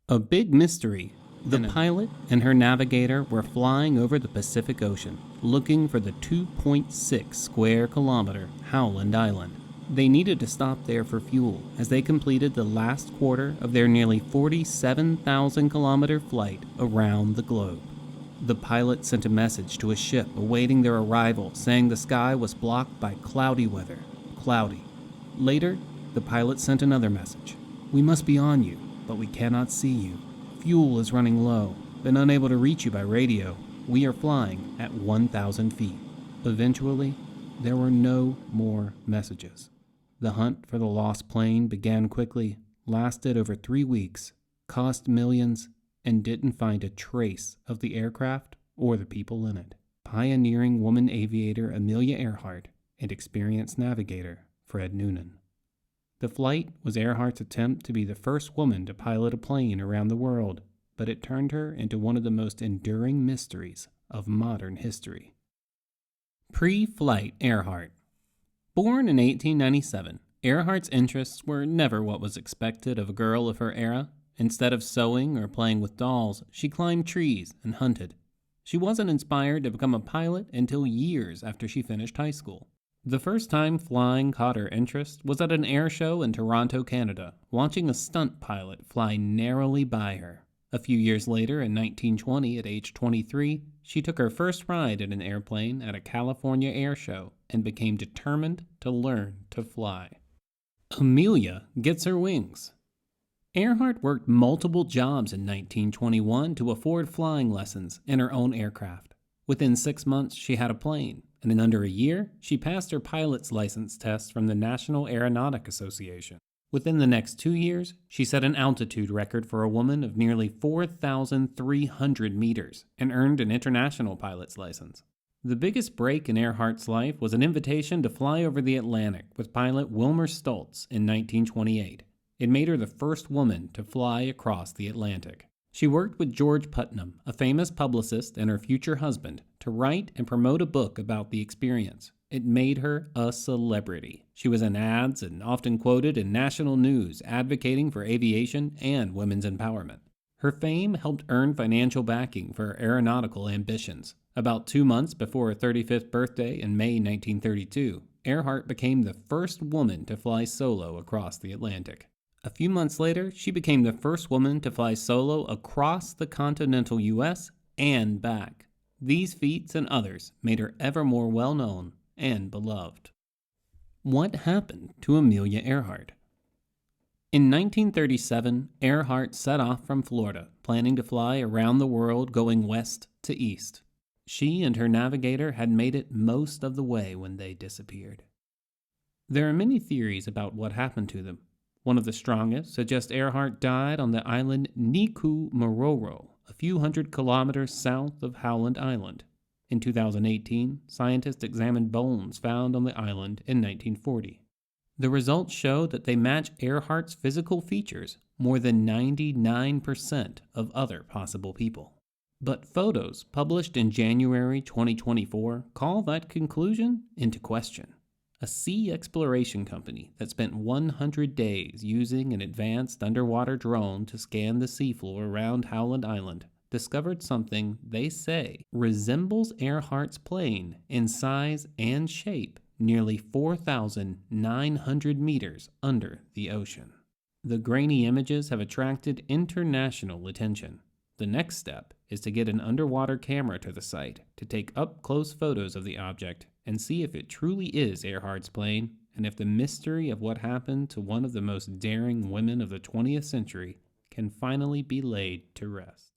A big mystery. The pilot and her navigator were flying over the Pacific Ocean, looking for the 2.6 square kilometer Howland Island. They needed to stop there for fuel as they completed the last quarter of their nearly 47,000 kilometer flight around the globe. The pilot sent a message to a ship awaiting their arrival saying the sky was blocked by cloudy weather. Cloudy. Later, the pilot sent another message. "We must be on you, but we cannot see you. Fuel is running low. Been unable to reach you by radio. We are flying at 1,000 feet. Eventually, there were no more messages. The hunt for the lost plane began quickly, lasted over 3 weeks, cost millions, and didn't find a trace of the aircraft or the people in it. Pioneering woman aviator Amelia Earhart and experienced navigator Fred Noonan. The flight was Earhart's attempt to be the first woman to pilot a plane around the world, but it turned her into one of the most enduring mysteries of modern history. Pre-flight Earhart. Born in 1897, Earhart's interests were never what was expected of a girl of her era. Instead of sewing or playing with dolls, she climbed trees and hunted. She wasn't inspired to become a pilot until years after she finished high school. The first time flying caught her interest was at an air show in Toronto, Canada, watching a stunt pilot fly narrowly by her. A few years later, in 1920, at age 23, she took her first ride in an airplane at a California air show and became determined to learn to fly. Amelia gets her wings. Earhart worked multiple jobs in 1921 to afford flying lessons in her own aircraft. Within 6 months, she had a plane, and in under a year, she passed her pilot's license test from the National Aeronautic Association. Within the next 2 years, she set an altitude record for a woman of nearly 4,300 meters and earned an international pilot's license. The biggest break in Earhart's life was an invitation to fly over the Atlantic with pilot Wilmer Stoltz in 1928. It made her the first woman to fly across the Atlantic. She worked with George Putnam, a famous publicist, and her future husband, to write and promote a book about the experience. It made her a celebrity. She was in ads and often quoted in national news advocating for aviation and women's empowerment. Her fame helped earn financial backing for her aeronautical ambitions. About 2 months before her 35th birthday in May 1932, Earhart became the first woman to fly solo across the Atlantic. A few months later, she became the first woman to fly solo across the continental U.S. and back. These feats and others made her ever more well-known and beloved. What happened to Amelia Earhart? In 1937, Earhart set off from Florida, planning to fly around the world going west to east. She and her navigator had made it most of the way when they disappeared. There are many theories about what happened to them. One of the strongest suggests Earhart died on the island Niku Mororo, a few hundred kilometers south of Howland Island. In 2018, scientists examined bones found on the island in 1940. The results show that they match Earhart's physical features more than 99% of other possible people. But photos published in January 2024 call that conclusion into question. A sea exploration company that spent 100 days using an advanced underwater drone to scan the seafloor around Howland Island discovered something they say resembles Earhart's plane in size and shape nearly 4,900 meters under the ocean. The grainy images have attracted international attention. The next step is to get an underwater camera to the site to take up-close photos of the object and see if it truly is Earhart's plane and if the mystery of what happened to one of the most daring women of the 20th century can finally be laid to rest.